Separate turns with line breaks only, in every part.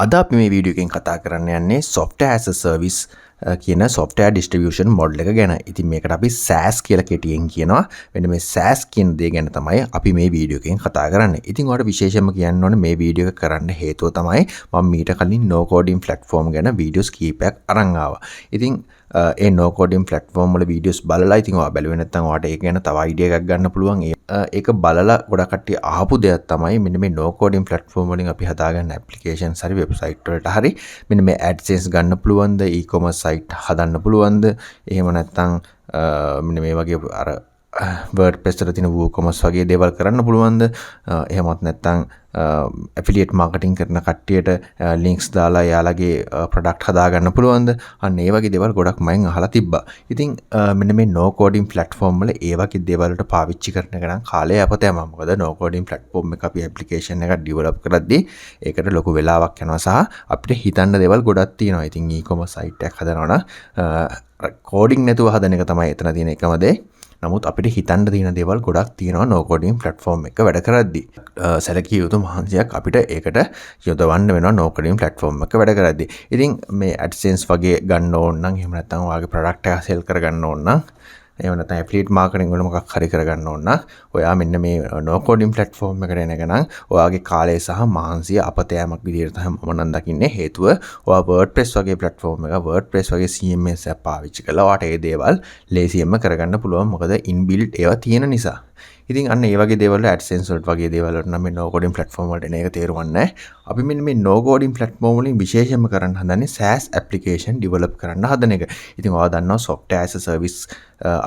අද අපි මේ වීඩියෝ එකෙන් කතා කරන්න යන්නේ software as a service කියන software distribution model එක ගැන. ඉතින් මේකට අපි SaaS කියලා කෙටියෙන් කියනවා. මෙන්න මේ SaaS කියන දේ ගැන තමයි අපි මේ වීඩියෝ එකෙන් කතා කරන්නේ. ඉතින් ඔයාලට විශේෂයෙන්ම කියන්න ඕනේ මේ වීඩියෝ එක කරන්න හේතුව තමයි මම මීට කලින් no coding platform ගැන වීඩියෝස් කීපයක් අරන් ආවා. ඉතින් ඒ no coding platform වල videos බලලා ඉතින් ඔයා බැලුවේ නැත්නම් ඔයාට ඒක ගැන තව idea එකක් ගන්න පුළුවන්. ඒක බලලා ගොඩක් කට්ටිය අහපු දෙයක් තමයි මෙන්න මේ no coding platform වලින් අපි හදාගන්න applications හරි website වලට හරි මෙන්න මේ AdSense ගන්න පුළුවන්ද, e-commerce site හදන්න පුළුවන්ද, එහෙම නැත්නම් මෙන්න මේ වගේ අර WordPress වල තියෙන WooCommerce වගේ දේවල් කරන්න පුළුවන්ද, එහෙමත් නැත්නම් affiliate marketing කරන කට්ටියට links දාලා යාලගේ product හදාගන්න පුළුවන්ද? අන්න ඒ වගේ දේවල් ගොඩක් මම අහලා තිබ්බා. ඉතින් මෙන්න මේ no coding platform වල ඒ වගේ දේවල් වලට පාවිච්චි කරන එක නම් කාලය අපත යනවා. මොකද no coding platform එක අපි application එකක් develop කරද්දී ඒකට ලොකු වෙලාවක් යනවා සහ අපිට හිතන්න දේවල් ගොඩක් තියෙනවා. ඉතින් e-commerce site එකක් හදනවා නම් coding නැතුව හදන එක තමයි එතන තියෙන එකම දේ. නමුත් අපිට හිතන්න තියෙන දේවල් ගොඩක් තියෙනවා no coding platform එක වැඩ කරද්දී. සැලකිය යුතු මහන්සියක් අපිට ඒකට යොදවන්න වෙනවා no coding platform එක වැඩ කරද්දී. ඉතින් මේ AdSense වගේ ගන්න ඕන නම් එහෙම නැත්නම් ඔයාගේ product එක sell කරගන්න ඕන නම් එහෙම නැත්නම් affiliate marketing වල මොකක් හරි කරගන්න ඕන නම් ඔයා මෙන්න මේ no coding platform එකට එන එක නම් ඔයාගේ කාලය සහ මහන්සිය අපතෑමක් විදිහට තමයි මම නම් දකින්නේ. හේතුව ඔයා WordPress වගේ platform එක WordPress වගේ CMS app පාවිච්චි කරලා ඔයාට ඒ දේවල් ලේසියෙන්ම කරගන්න පුළුවන්. මොකද inbuilt ඒවා තියෙන නිසා. ඉතින් අන්න ඒ වගේ දේවල් වල AdSense වලට වගේ දේවල් වලට නම් මේ no coding platform වලට එන එක තේරුම් නැහැ. අපි මෙන්න මේ no coding platform වලින් විශේෂයෙන්ම කරන්න හදන්නේ SaaS application develop කරන්න හදන එක. ඉතින් ඔයා දන්නවා software as a service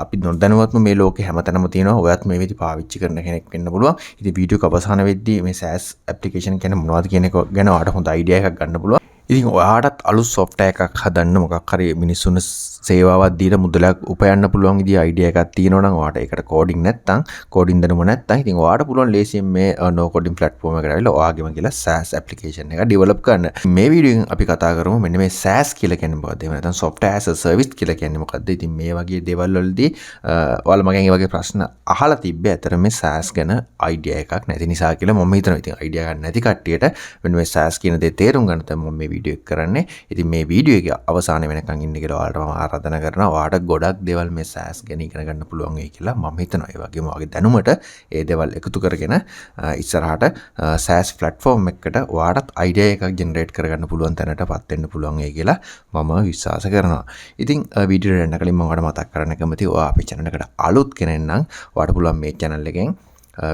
අපි නොදැනුවත්ම මේ ලෝකේ හැමතැනම තියෙනවා. ඔයත් මේ විදිහට පාවිච්චි කරන කෙනෙක් වෙන්න පුළුවන්. ඉතින් වීඩියෝ එක අවසාන වෙද්දී මේ SaaS application කියන්නේ මොනවද කියන එක ගැන ඔයාට හොඳ idea එකක් ගන්න පුළුවන්. ඉතින් ඔයාටත් අලුත් software එකක් හදන්න මොකක් හරි මිනිස්සුන්ට සේවාවක් දීලා මුදලක් උපයන්න පුළුවන් විදිහ idea එකක් තියෙනවා නම් ඔයාට ඒකට coding නැත්තම් coding දැනුම නැත්තම් ඉතින් ඔයාට පුළුවන් ලේසියෙන් මේ no coding platform එකට ඇවිල්ලා ඔයාගෙම කියලා SaaS application එක develop කරන්න. මේ වීඩියෝ එකෙන් අපි කතා කරමු මෙන්න මේ SaaS කියලා කියන්නේ මොකක්ද? එහෙම නැත්නම් software as a service කියලා කියන්නේ මොකක්ද? ඉතින් මේ වගේ දේවල් වලදී ඔයාලා මගෙන් මේ වගේ ප්‍රශ්න අහලා තිබ්බේ. අතර මේ SaaS ගැන idea එකක් නැති නිසා කියලා මම හිතනවා. ඉතින් idea ගන්න නැති කට්ටියට මෙන්න මේ SaaS කියන දේ තේරුම් ගන්න තමයි මම මේ වීඩියෝ එක කරන්නේ. ඉතින් මේ වීඩියෝ එක අවසානයේ වෙනකන් ඉන්න කියලා ඔයාලට මම ආරාධනා කරනවා. ඔයාට ගොඩක් දේවල් මේ SaaS ගැන ඉගෙන ගන්න පුළුවන් වෙයි කියලා මම හිතනවා. ඒ වගේම ඔයාගේ දැනුමට ඒ දේවල් එකතු කරගෙන ඉස්සරහට SaaS platform එකකට ඔයාටත් idea එකක් generate කරගන්න පුළුවන් තැනටපත් වෙන්න පුළුවන් වෙයි කියලා මම විශ්වාස කරනවා. ඉතින් වීඩියෝ එක යන්න කලින් මම ඔයාලට මතක් කරන්න කැමතියි ඔයා අපේ channel එකට අලුත් කෙනෙක් නම් ඔයාට පුළුවන් මේ channel එකෙන්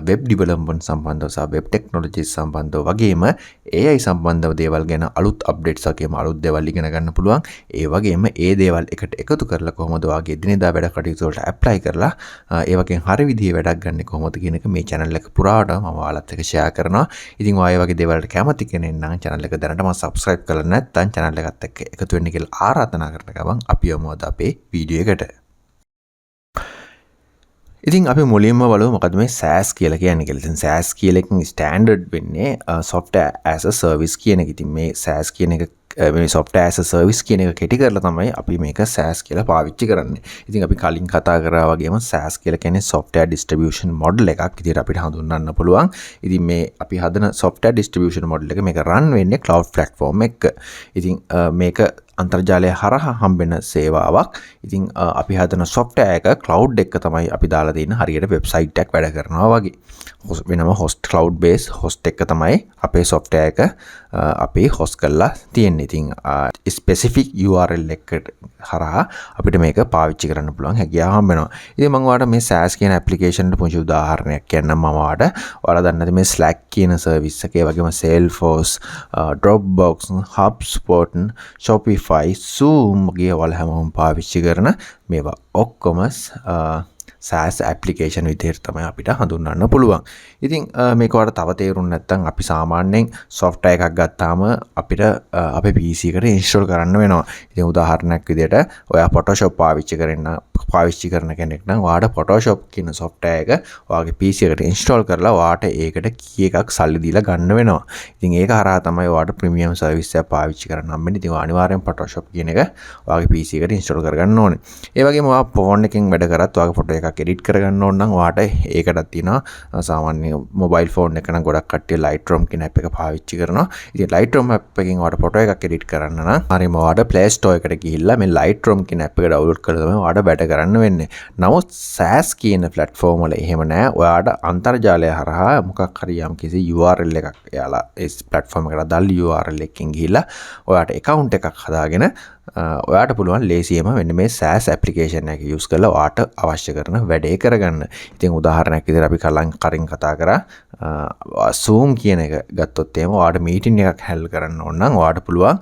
web development සම්බන්ධව සහ web technologies සම්බන්ධව වගේම AI සම්බන්ධව දේවල් ගැන අලුත් updates වගේම අලුත් දේවල් ඉගෙන ගන්න පුළුවන්. ඒ වගේම ඒ දේවල් එකට එකතු කරලා කොහොමද ඔයාගේ එදිනෙදා වැඩ කටයුතු වලට apply කරලා ඒ වගේම හරි විදිහේ වැඩක් ගන්න කොහොමද කියන එක මේ channel එක පුරාවට මම ඔයාලත් එක්ක share කරනවා. ඉතින් ඔයා ඒ වගේ දේවල්ට කැමති කෙනෙක් නම් channel එක දැනටම subscribe කරලා නැත්නම් channel එකත් එක්ක එකතු වෙන්න කියලා ආරාධනා කරන ගමන් අපි යමු අද අපේ වීඩියෝ එකට. ඉතින් අපි මුලින්ම බලමු මොකද මේ SaaS කියලා කියන්නේ කියලා. ඉතින් SaaS කියලා එකකින් ස්ටෑන්ඩඩ් වෙන්නේ software as a service කියන එක. ඉතින් මේ SaaS කියන එක මේ software as a service කියන එක කෙටි කරලා තමයි අපි මේක SaaS කියලා පාවිච්චි කරන්නේ. ඉතින් අපි කලින් කතා කරා වගේම SaaS කියලා කියන්නේ software distribution model එකක් විදිහට අපිට හඳුන්වන්න පුළුවන්. ඉතින් මේ අපි හදන software distribution model එක මේක run වෙන්නේ cloud platform එකක. ඉතින් මේක අන්තර්ජාලය හරහා හම්බෙන සේවාවක්. ඉතින් අපි හදන software එක cloud එක තමයි අපි දාලා තියෙන හරියට website එකක් වැඩ කරනවා වගේ. වෙනම host cloud based host එක තමයි අපේ software එක අපි host කරලා තියෙන්නේ. ඉතින් specific URL එකකට හරහා අපිට මේක පාවිච්චි කරන්න පුළුවන් හැකියාව හම්බ වෙනවා. ඉතින් මම ඔයාලට මේ SaaS කියන application එකට පුංචි උදාහරණයක් කියන්නම් මම ඔයාලට. ඔයාලා දන්නද මේ Slack කියන service එක, ඒ වගේම Salesforce, Dropbox, HubSpot, Shopify, Zoom වගේ ඔයාලා හැමෝම පාවිච්චි කරන මේවා ඔක්කොම SaaS application විදිහට තමයි අපිට හඳුන්වන්න පුළුවන්. ඉතින් මේක වල තව තේරුම් නැත්නම් අපි සාමාන්‍යයෙන් software එකක් ගත්තාම අපිට අපේ PC එකට install කරන්න වෙනවා. ඉතින් උදාහරණයක් විදිහට ඔයා Photoshop පාවිච්චි කරන කෙනෙක් නම් ඔයාට Photoshop කියන software එක ඔයාගේ PC එකට install කරලා ඔයාට ඒකට key එකක් සල්ලි දීලා ගන්න වෙනවා. ඉතින් ඒක හරහා තමයි ඔයාට premium service එක පාවිච්චි කරන්න හම්බෙන්නේ. ඉතින් අනිවාර්යෙන් Photoshop කියන එක ඔයාගේ PC එකට install කරගන්න ඕනේ. ඒ වගේම ඔයා phone එකෙන් වැඩ කරත් ඔයාගේ photo එකක් එකක් එඩිට් කරගන්න ඕන නම් ඔයාට ඒකටත් තියෙනවා සාමාන්‍ය මොබයිල් ෆෝන් එක නම් ගොඩක් කට්ටිය Lightroom කියන app එක පාවිච්චි කරනවා. ඉතින් Lightroom app එකෙන් ඔයාට ෆොටෝ එකක් එඩිට් කරන්න නම් හරියම ඔයාට Play Store එකට ගිහිල්ලා මේ Lightroom කියන app එක ඩවුන්ලෝඩ් කරලා තමයි ඔයාට වැඩ කරන්න වෙන්නේ. නමුත් SaaS කියන platform වල එහෙම නෑ. ඔයාට අන්තර්ජාලය හරහා මොකක් හරි යම්කිසි URL එකක් එයාලා ඒ platform එකට දාලා URL එකකින් ගිහිල්ලා ඔයාට account එකක් හදාගෙන ඔයාට පුළුවන් ලේසියෙන්ම මෙන්න මේ SaaS application එක use කරලා ඔයාට අවශ්‍ය කරන වැඩේ කරගන්න. ඉතින් උදාහරණයක් විදිහට අපි කලින් කතා කරා Zoom කියන එක ගත්තොත් එහෙම ඔයාට meeting එකක් handle කරන්න ඕන නම් ඔයාට පුළුවන්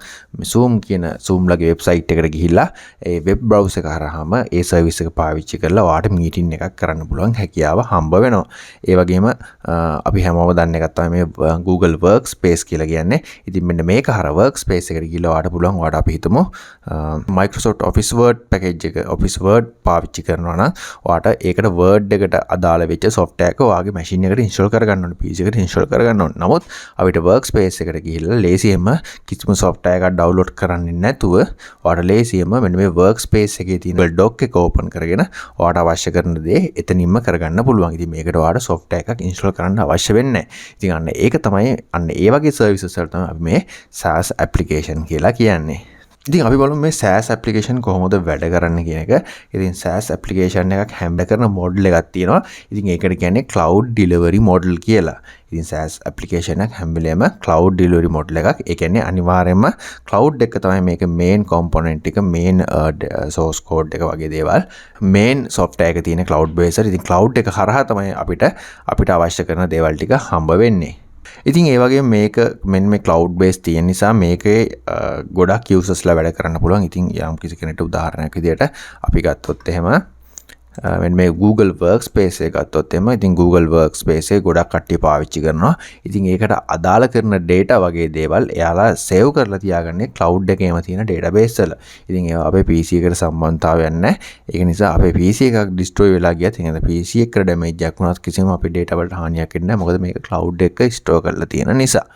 Zoom කියන Zoom ලගේ website එකට ගිහිල්ලා ඒ web browser එක හරහාම ඒ service එක පාවිච්චි කරලා ඔයාට meeting එකක් කරන්න පුළුවන් හැකියාව හම්බ වෙනවා. ඒ වගේම අපි හැමෝම දන්න එකක් තමයි මේ Google Workspace කියලා කියන්නේ. ඉතින් මෙන්න මේක හරහා Workspace එකට ගිහිල්ලා ඔයාට පුළුවන් ඔයාට අපි හිතමු Microsoft Office Word package එක Office Word පාවිච්චි කරනවා නම් ඔයාට ඒකට Word එකට අදාළ වෙච්ච software එක ඔයාගේ machine එකට install කරගන්න ඕනේ PC එකට install කරගන්න ඕනේ. නමුත් අපිට Workspace එකට ගිහිල්ලා ලේසියෙන්ම කිසිම software එකක් download කරන්නේ නැතුව ඔයාට ලේසියෙන්ම මෙන්න මේ Workspace එකේ තියෙන Google Doc එක open කරගෙන ඔයාට අවශ්‍ය කරන දේ එතනින්ම කරගන්න පුළුවන්. ඉතින් මේකට ඔයාට software එකක් install කරන්න අවශ්‍ය වෙන්නේ නැහැ. ඉතින් අන්න ඒක තමයි අන්න ඒ වගේ services වල තමයි අපි මේ SaaS application කියලා කියන්නේ. ඉතින් අපි බලමු මේ SaaS application කොහොමද වැඩ කරන්නේ කියන එක. ඉතින් SaaS application එකක් හැන්ඩල් කරන model එකක් තියෙනවා. ඉතින් ඒකට කියන්නේ cloud delivery model කියලා. ඉතින් SaaS application එක හැම වෙලේම cloud delivery model එකක්. ඒ කියන්නේ අනිවාර්යයෙන්ම cloud එක තමයි මේක main component එක, main source code එක වගේ දේවල්. main software එක තියෙන cloud based. ඉතින් cloud එක හරහා තමයි අපිට අවශ්‍ය කරන දේවල් ටික හම්බ වෙන්නේ. ඉතින් ඒ වගේ මේක මෙන්න මේ cloud base තියෙන නිසා මේකේ ගොඩක් users ලා වැඩ කරන්න පුළුවන්. ඉතින් යම් කිසි කෙනෙක්ට උදාහරණයක් විදියට අපි ගත්තොත් එහෙම මෙන්න මේ Google Workspace එක ගත්තොත් එහෙම ඉතින් Google Workspace එක ගොඩක් කට්ටිය පාවිච්චි කරනවා. ඉතින් ඒකට අදාළ කරන data වගේ දේවල් එයාලා save කරලා තියාගන්නේ cloud එකේම තියෙන database වල. ඉතින් ඒවා අපේ PC එකට සම්බන්ධතාවයක් නැහැ. ඒක නිසා අපේ PC එකක් destroy වෙලා ගියත් එහෙනම් PC එකට damage එකක් වුණත් කිසිම අපේ data වලට හානියක් වෙන්නේ නැහැ. මොකද මේක cloud එක store කරලා තියෙන නිසා.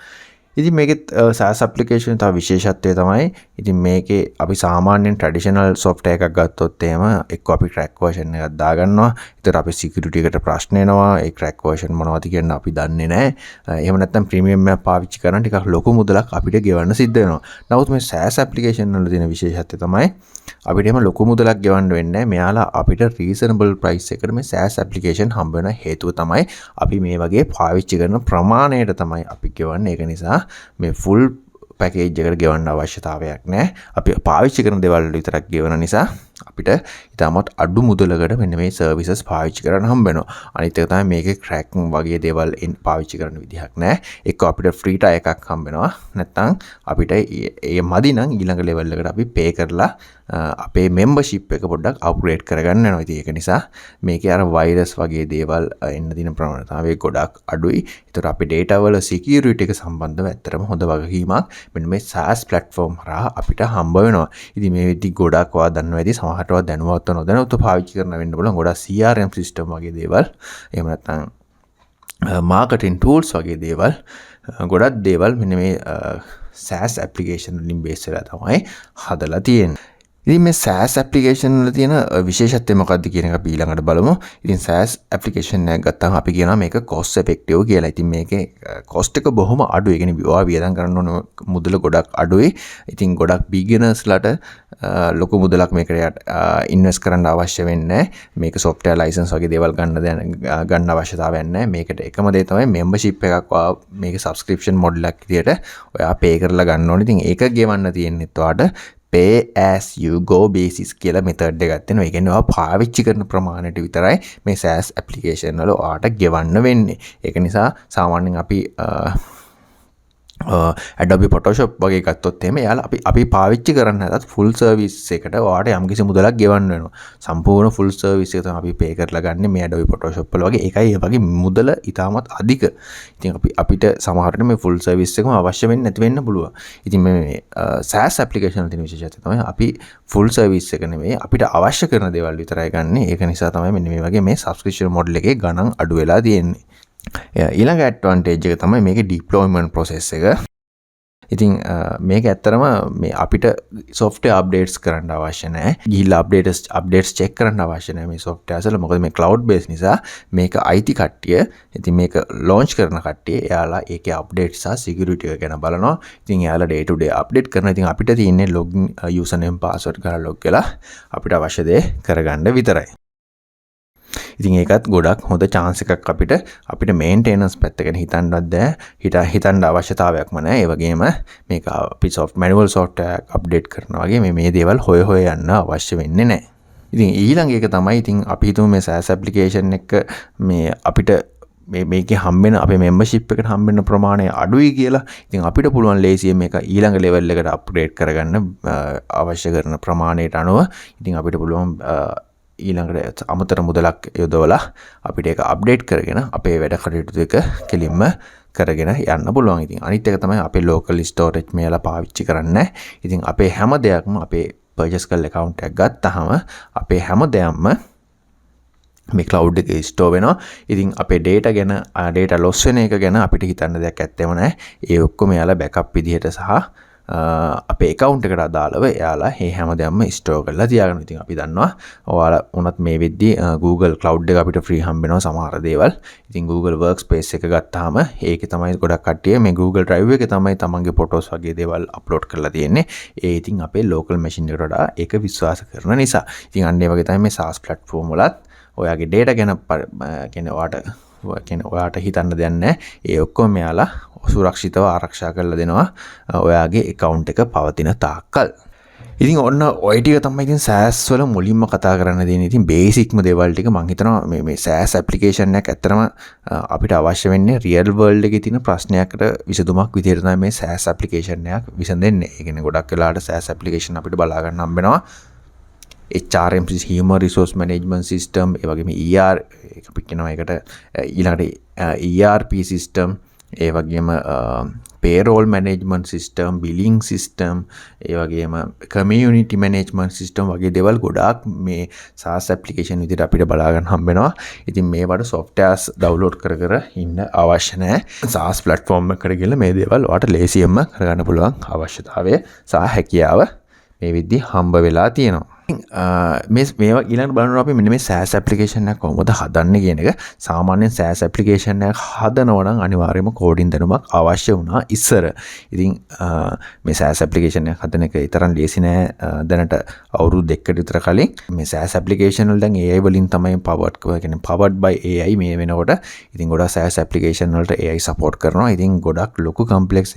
ඉතින් මේකෙත් SaaS application තව විශේෂත්වය තමයි ඉතින් මේකේ අපි සාමාන්‍යයෙන් traditional software එකක් ගත්තොත් එහෙම එක්ක අපි crack version එකක් දාගන්නවා. ඒතර අපි security එකට ප්‍රශ්න එනවා. ඒ crack version මොනවද කියන අපි දන්නේ නැහැ. එහෙම නැත්නම් premium එක පාවිච්චි කරන ටිකක් ලොකු මුදලක් අපිට ගෙවන්න සිද්ධ වෙනවා. නමුත් මේ SaaS application වල තියෙන විශේෂත්වය තමයි අපිට එහෙම ලොකු මුදලක් ගෙවන්න වෙන්නේ නැහැ. මෙයාලා අපිට reasonable price එකට මේ SaaS application හම්බ වෙන හේතුව තමයි අපි මේ වගේ පාවිච්චි කරන ප්‍රමාණයට තමයි අපි ගෙවන්නේ. ඒක නිසා මේ full package එකට ගෙවන්න අවශ්‍යතාවයක් නැහැ. අපි පාවිච්චි කරන දේවල් වල විතරක් ගෙවන නිසා අපිට ඉතාමත් අඩු මුදලකට මෙන්න මේ services පාවිච්චි කරන්න හම්බ වෙනවා. අනිත් එක තමයි මේකේ crack වගේ දේවල් පාවිච්චි කරන්න විදිහක් නැහැ. එක්ක අපිට free try එකක් හම්බ වෙනවා. නැත්නම් අපිට ඒ මදි නම් ඊළඟ level එකට අපි pay කරලා අපේ membership එක පොඩ්ඩක් upgrade කරගන්න වෙනවා. ඉතින් ඒක නිසා මේකේ අර virus වගේ දේවල් එන්න දින ප්‍රමාණය ගොඩක් අඩුයි. ඒතර අපේ data වල security එක සම්බන්ධව ඇත්තටම හොඳ වගකීමක් මෙන්න මේ SaaS platform හරහා අපිට හම්බ වෙනවා. ඉතින් මේ විදි ගොඩක් වා දන්නවා ඇති සමහරටවත් දැනුවත් නොදැනුවත් පාවිච්චි කරන්න වෙන්න පුළුවන්. ගොඩක් CRM system වගේ දේවල් එහෙම නැත්නම් marketing tools වගේ දේවල් ගොඩක් දේවල් මෙන්න මේ SaaS application වලින් base වෙලා තමයි හදලා තියෙන්නේ. ඉතින් මේ SaaS application වල තියෙන විශේෂත්වය මොකක්ද කියන එක අපි ඊළඟට බලමු. ඉතින් SaaS application එකක් ගත්තාම අපි කියනවා මේක cost effective කියලා. ඉතින් මේකේ cost එක බොහොම අඩුයි. ඒ කියන්නේ ඔයා වියදම් කරන්න ඕන මුදල ගොඩක් අඩුයි. ඉතින් ගොඩක් beginners ලට ලොකු මුදලක් මේකට invest කරන්න අවශ්‍ය වෙන්නේ නැහැ. මේක software license වගේ දේවල් ගන්න අවශ්‍යතාවයක් නැහැ. මේකට එකම දේ තමයි membership එකක් මේක subscription model එකක් විදියට ඔයා pay කරලා ගන්න ඕනේ. ඉතින් ඒක ගෙවන්න තියෙන්නේ ඔයාට pay as you go basis කියලා method එකක් තියෙනවා. ඒ කියන්නේ ඔයා පාවිච්චි කරන ප්‍රමාණයට විතරයි මේ SaaS application වල ඔයාට ගෙවන්න වෙන්නේ. ඒක නිසා සාමාන්‍යයෙන් අපි Adobe Photoshop වගේ ගත්තොත් එහෙම යාලා අපි පාවිච්චි කරන්න හදත් full service එකට ඔයාට යම්කිසි මුදලක් ගෙවන්න වෙනවා. සම්පූර්ණ full service එක තමයි අපි pay කරලා ගන්න මේ Adobe Photoshop වල වගේ. ඒකයි ඒ වගේ මුදල ඉතාමත් අධික. ඉතින් අපිට සමහරවිට මේ full service එකම අවශ්‍ය වෙන්නේ නැති වෙන්න පුළුවන්. ඉතින් මේ SaaS application වල තියෙන විශේෂත්වය තමයි අපි full service එක නෙමෙයි අපිට අවශ්‍ය කරන දේවල් විතරයි ගන්න. ඒක නිසා තමයි මෙන්න මේ වගේ මේ subscription model එකේ ගණන් අඩු වෙලා තියෙන්නේ. ඊළඟ advantage එක තමයි මේකේ deployment process එක. ඉතින් මේක ඇත්තරම මේ අපිට software updates කරන්න අවශ්‍ය නැහැ. ගිහිල්ලා updates check කරන්න අවශ්‍ය නැහැ මේ software වල. මොකද මේ cloud base නිසා මේක IT කට්ටිය, ඉතින් මේක launch කරන කට්ටිය එයාලා ඒකේ updates සහ security එක ගැන බලනවා. ඉතින් එයාලා day to day update කරනවා. ඉතින් අපිට තියෙන්නේ login username password කරලා log වෙලා අපිට අවශ්‍ය දේ කරගන්න විතරයි. ඉතින් ඒකත් ගොඩක් හොඳ chance එකක් අපිට maintenance පැත්ත ගැන හිතන්නවත් බෑ. හිතන්න අවශ්‍යතාවයක්ම නැහැ. ඒ වගේම මේක අපි manual software update කරනවා වගේ මේ දේවල් හොය යන්න අවශ්‍ය වෙන්නේ නැහැ. ඉතින් ඊළඟ එක තමයි ඉතින් අපි හිතමු මේ SaaS application එක මේ අපිට මේකේ හම්බෙන අපේ membership එකට හම්බෙන ප්‍රමාණය අඩුයි කියලා. ඉතින් අපිට පුළුවන් ලේසියෙන් මේක ඊළඟ level එකට upgrade කරගන්න අවශ්‍ය කරන ප්‍රමාණයට අනුව ඉතින් අපිට පුළුවන් ඊළඟට අමතර මුදලක් යොදවලා අපිට ඒක අප්ඩේට් කරගෙන අපේ වැඩ කටයුතු එක කෙලින්ම කරගෙන යන්න පුළුවන්. ඉතින් අනිත් එක තමයි අපේ local storage මේලා පාවිච්චි කරන්නේ. ඉතින් අපේ හැම දෙයක්ම අපේ purchase කළ account එකක් ගත්තාම අපේ හැම දෙයක්ම මේ cloud එකේ store වෙනවා. ඉතින් අපේ data loss වෙන එක ගැන අපිට හිතන්න දෙයක් ඇත්තෙම නැහැ. ඒ ඔක්කොම යාලා backup විදිහට සහ අපේ account එකට අදාළව එයාලා මේ හැමදේම store කරලා තියාගන්න. ඉතින් අපි දන්නවා ඔයාලා උනත් මේ වෙද්දී Google Cloud එක අපිට free හම්බ වෙනවා සමහර දේවල්. ඉතින් Google Workspace එක ගත්තාම ඒකේ තමයි ගොඩක් කට්ටිය මේ Google Drive එකේ තමයි තමන්ගේ photos වගේ දේවල් upload කරලා තියෙන්නේ. ඒ ඉතින් අපේ local machine එකට වඩා ඒක විශ්වාස කරන නිසා. ඉතින් අන්න ඒ වගේ තමයි මේ SaaS platform වලත් ඔයාගේ data ගැන කියන්නේ ඔයාට හිතන්න දෙයක් නැහැ. ඒ ඔක්කොම මෙයාලා සුරක්ෂිතව ආරක්ෂා කරලා දෙනවා ඔයාගේ account එක පවතින තාක්කල්. ඉතින් ඔන්න ඔය ටික තමයි ඉතින් SaaS වල මුලින්ම කතා කරන්න දෙන්නේ. ඉතින් බේසික්ම දේවල් ටික මම හිතනවා මේ SaaS application එකක් ඇත්තටම අපිට අවශ්‍ය වෙන්නේ real world එකේ තියෙන ප්‍රශ්නයකට විසඳුමක් විදිහට තමයි මේ SaaS application එකක් විසඳෙන්නේ. ඒ කියන්නේ ගොඩක් වෙලාවට SaaS application අපිට බලා ගන්න හම්බ වෙනවා. HRM human resource management system, ඒ වගේම අපි කියනවා ඒකට ඊළඟට ERP system, ඒ වගේම payroll management system, billing system, ඒ වගේම community management system වගේ දේවල් ගොඩාක් මේ SaaS application විදිහට අපිට බලා ගන්න හම්බ වෙනවා. ඉතින් මේවට softwares download කර ඉන්න අවශ්‍ය නැහැ. SaaS platform එකකට ගිහලා මේ දේවල් ඔයාලට ලේසියෙන්ම කරගන්න පුළුවන් අවශ්‍යතාවය සහ හැකියාව මේ විදිහ හම්බ වෙලා තියෙනවා. මේවා ඊළඟට බලනවා අපි මෙන්න මේ SaaS application එක කොහොමද හදන්නේ කියන එක. සාමාන්‍යයෙන් SaaS application එකක් හදනවා නම් අනිවාර්යයෙන්ම coding දැනුමක් අවශ්‍ය වුණා ඉස්සර. ඉතින් මේ SaaS application එක හදන එක තරම් ලේසි නෑ. දැනට අවුරුදු දෙකකට විතර කලින් මේ SaaS application වල දැන් AI වලින් තමයි powered by AI මේ වෙනකොට. ඉතින් ගොඩක් SaaS application වලට AI support කරනවා. ඉතින් ගොඩක් ලොකු complex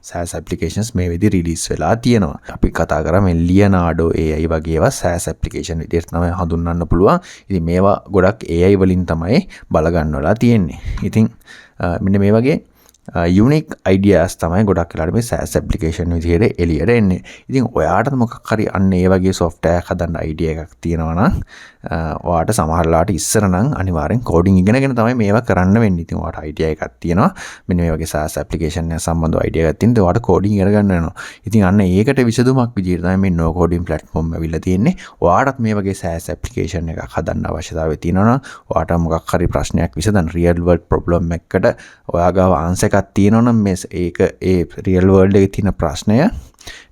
SaaS applications මේ විදිහට release වෙලා තියෙනවා. අපි කතා කරා මේ Leonardo AI වගේ ඒවා SaaS application විදිහට තමයි හඳුන්වන්න පුළුවන්. ඉතින් මේවා ගොඩක් AI වලින් තමයි බලගන්නවලා තියෙන්නේ. ඉතින් මෙන්න මේ වගේ unique ideas තමයි ගොඩක් වෙලාවට මේ SaaS application විදිහට එළියට එන්නේ. ඉතින් ඔයාට මොකක් හරි අන්න ඒ වගේ software හදන්න idea එකක් තියෙනවා නම් ඔයාට සමහරලාට ඉස්සර නම් අනිවාර්යෙන් coding ඉගෙනගෙන තමයි මේවා කරන්න වෙන්නේ. ඉතින් ඔයාට idea එකක් තියෙනවා. මෙන්න මේ වගේ SaaS application එක සම්බන්ධව idea එකක් තියෙනවා. ඔයාට coding ඉගෙන ගන්න වෙනවා. ඉතින් අන්න ඒකට විසඳුමක් විදිහට තමයි මේ no coding platform ඇවිල්ලා තියෙන්නේ. ඔයාටත් මේ වගේ SaaS application එකක් හදන්න අවශ්‍යතාවය තියෙනවා නම් ඔයාට මොකක් හරි ප්‍රශ්නයක් විසඳන්න real world problem එකකට ඔයා ගාව answer එකක් තියෙනවා නම් ඒ real world එකේ තියෙන ප්‍රශ්නය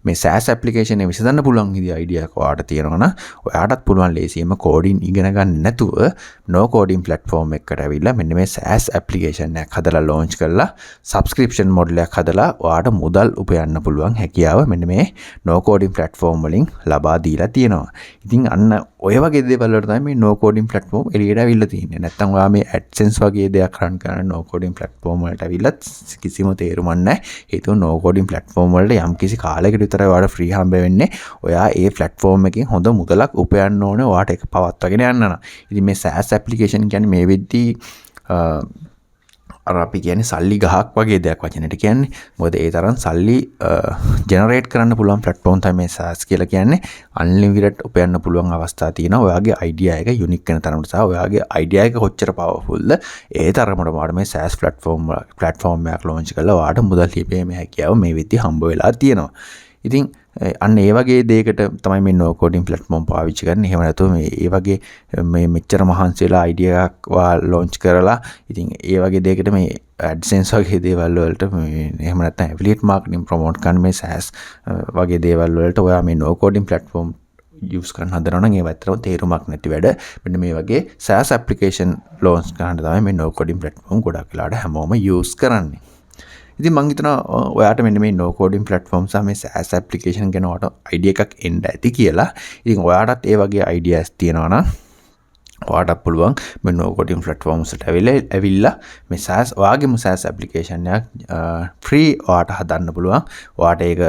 මේ SaaS application එක විසඳන්න පුළුවන් විදිහ idea එකක් ඔයාට තියෙනවා නම් ඔයාටත් පුළුවන් ලේසියෙන්ම coding ඉගෙන ගන්න නැතුව no coding platform එකකට ඇවිල්ලා මෙන්න මේ SaaS application එකක් හදලා launch කරලා subscription model එකක් හදලා ඔයාට මුදල් උපයන්න පුළුවන් හැකියාව මෙන්න මේ no coding platform වලින් ලබා දීලා තියෙනවා. ඉතින් අන්න ඔය වගේ දේවල් වලට තමයි මේ no coding platform එළියට ඇවිල්ලා තියෙන්නේ. නැත්තම් ඔයා මේ AdSense වගේ දෙයක් run කරන no coding platform වලට ඇවිල්ලා කිසිම තේරුමක් නැහැ. හේතුව no coding platform වලට යම්කිසි කාලයකට විතරයි ඔයාට free හම්බ වෙන්නේ. ඔයා ඒ platform එකෙන් හොඳ මුදලක් උපයන්න ඕනේ ඔයාට ඒක පවත්වාගෙන යන්න නම්. ඉතින් මේ SaaS application කියන්නේ මේ වෙද්දී අර අපි කියන්නේ සල්ලි ගහක් වගේ දෙයක් වචනෙට කියන්නේ. මොකද ඒ තරම් සල්ලි ජෙනරේට් කරන්න පුළුවන් platform තමයි මේ SaaS කියලා කියන්නේ. unlimited උපයන්න පුළුවන් අවස්ථා තියෙනවා. ඔයාගේ idea එක unique වෙන තරමට සහ ඔයාගේ idea එක කොච්චර powerful ද ඒ තරමට ඔයාට මේ SaaS platform එකක් launch කරලා ඔයාට මුදල් ලැබීමේ හැකියාව මේ විදිහට හම්බ වෙලා තියෙනවා. ඉතින් අන්න ඒ වගේ දෙයකට තමයි මේ no coding platform පාවිච්චි කරන්නේ. එහෙම නැතුව මේ වගේ මේ මෙච්චර මහන්සි වෙලා idea එකක් launch කරලා ඉතින් ඒ වගේ දෙයකට මේ AdSense වගේ දේවල් වලට එහෙම නැත්නම් affiliate marketing promote කරන මේ SaaS වගේ දේවල් වලට ඔයා මේ no coding platform use කරන්න හදනවා නම් ඒව ඇත්තටම තේරුමක් නැති වැඩ. මෙන්න මේ වගේ SaaS application launch කරන්න තමයි මේ no coding platform ගොඩක් වෙලාවට හැමෝම use කරන්නේ. ඉතින් මං හිතනවා ඔයාට මෙන්න මේ no coding platform සහ මේ SaaS application ගැන ඔයාට idea එකක් එන්න ඇති කියලා. ඉතින් ඔයාටත් ඒ වගේ ideas තියෙනවා නම් ඔයාට පුළුවන් මේ no coding platforms වලට ඇවිල්ලා මේ SaaS ඔයාගේම SaaS application එකක් free ඔයාට හදන්න පුළුවන්. ඔයාට ඒක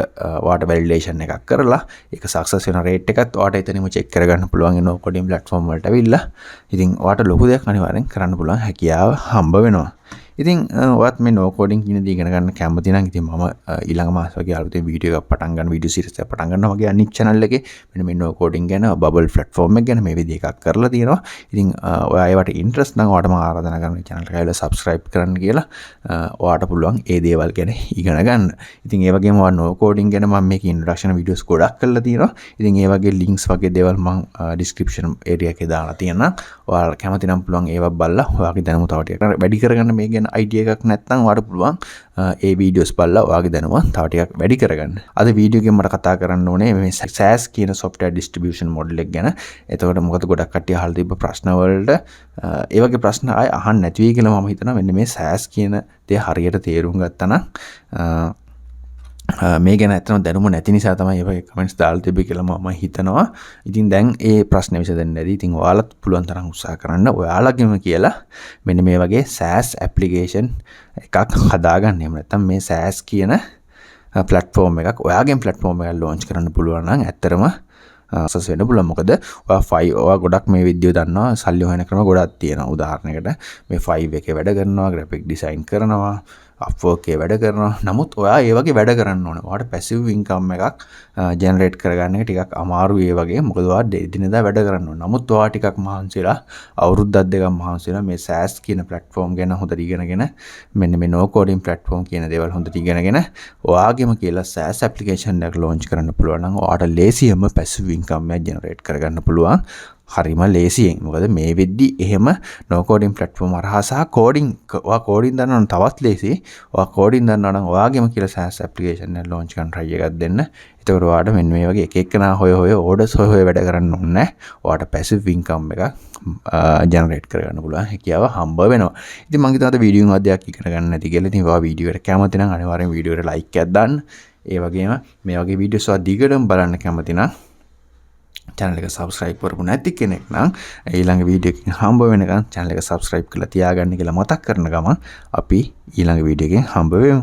ඔයාට validation එකක් කරලා ඒක success වෙන rate එකත් ඔයාට එතනම check කරගන්න පුළුවන් no coding platform වලට ඇවිල්ලා. ඉතින් ඔයාට ලොකු දෙයක් අනිවාර්යෙන් කරන්න පුළුවන් හැකියාව හම්බ වෙනවා. ඉතින් ඔයත් මේ no coding කියන දේ ඉගෙන ගන්න කැමති නම් ඉතින් මම ඊළඟ මාස වගේ අලුතෙන් වීඩියෝ එකක් පටන් ගන්න වීඩියෝ සීරීස් එකක් පටන් ගන්නවා වගේ අනිත් channel එකේ මෙන්න මේ no coding ගැන bubble platform එක ගැන මේ විදිහ එකක් කරලා තියෙනවා. ඉතින් ඔයා ඒවට interest නම් ඔයාට මම ආරාධනා කරනවා channel එකට ඇවිල්ලා subscribe කරන්න කියලා. ඔයාට පුළුවන් ඒ දේවල් ගැන ඉගෙන ගන්න. ඉතින් ඒ වගේම ඔයා no coding ගැන මම මේක introduction videos ගොඩක් කරලා තියෙනවා. ඉතින් ඒ වගේ links වගේ දේවල් මම description area එකේ දාලා තියෙනවා. ඔයාලා කැමති නම් පුළුවන් ඒවා බලලා ඔයාගේ දැනුම තව ටිකක් වැඩි කරගන්න මේ ගැන idea එකක් නැත්නම් ඔයාලට පුළුවන් ඒ වීඩියෝස් බලලා ඔයාගේ දැනුම තව ටිකක් වැඩි කරගන්න. අද වීඩියෝ එකෙන් මට කතා කරන්න ඕනේ මේ SaaS කියන software distribution model එක ගැන. එතකොට මොකද ගොඩක් කට්ටිය අහලා තිබ්බ ප්‍රශ්න වලට ඒ වගේ ප්‍රශ්න ආයෙ අහන්න නැති වෙයි කියලා මම හිතනවා. මෙන්න මේ SaaS කියන දේ හරියට තේරුම් ගත්තා නම් මේ ගැන ඇත්තටම දැනුම නැති නිසා තමයි ඒ කමෙන්ට්ස් දාලා තිබ්බේ කියලා මම හිතනවා. ඉතින් දැන් ඒ ප්‍රශ්නේ විසඳන්න ඇති. ඉතින් ඔයාලත් පුළුවන් තරම් උත්සාහ කරන්න ඔයාලගෙම කියලා මෙන්න මේ වගේ SaaS application එකක් හදාගන්න. එහෙම නැත්නම් මේ SaaS කියන platform එකක් ඔයාගෙන් platform එකක් launch කරන්න පුළුවන් නම් ඇත්තටම සස් වෙන්න පුළුවන්. මොකද ඔයා ගොඩක් මේ විදියෝ දන්නවා සල්ලි හොයන ක්‍රම ගොඩක් තියෙනවා. උදාහරණයකට මේ 5 එකේ වැඩ කරනවා, graphic design කරනවා, Upwork එකේ වැඩ කරනවා. නමුත් ඔයා ඒ වගේ වැඩ කරන්න ඕනේ. ඔයාට passive income එකක් generate කරගන්න එක ටිකක් අමාරුයි ඒ වගේ. මොකද ඔයා දිනදා වැඩ කරන්න ඕනේ. නමුත් ඔයා ටිකක් මහන්සිලා අවුරුද්දක් දෙකක් මහන්සිලා මේ SaaS කියන platform ගැන හොඳට ඉගෙනගෙන මෙන්න මේ no coding platform කියන දේවල් හොඳට ඉගෙනගෙන ඔයාගෙම කියලා SaaS application එකක් launch කරන්න පුළුවන් නම් ඔයාට ලේසියෙන්ම passive income එක generate කරගන්න පුළුවන්. හරිම ලේසියෙන්. මොකද මේ වෙද්දි එහෙම no coding platform හරහා සහ ඔයා coding දන්නවා නම් තවත් ලේසි. ඔයා coding දන්නවා නම් ඔයාගෙම කියලා SaaS application එක launch කරන්න try එකක් දෙන්න. එතකොට ඔයාට මෙන්න මේ වගේ එක එකනා හොය orders හොය වැඩ කරන්න ඕනේ නැහැ. ඔයාට passive income එකක් generate කරගන්න පුළුවන් හැකියාව හම්බ වෙනවා. ඉතින් මම හිතනවා අද වීඩියෝ එකක් දෙයක් ඉගෙන ගන්න නැති කියලා. ඉතින් ඔයා වීඩියෝ එකට කැමති නම් අනිවාර්යෙන් වීඩියෝ එකට like එකක් දාන්න. ඒ වගේම මේ වගේ වීඩියෝස් ඔයා දිගටම බලන්න කැමති නම් channel එක subscribe කරපු නැති කෙනෙක් නම් ඊළඟ වීඩියෝ එකකින් හම්බ වෙනකන් channel එක subscribe කරලා තියාගන්න කියලා මතක් කරන ගමන් අපි ඊළඟ වීඩියෝ එකෙන් හම්බ වෙමු.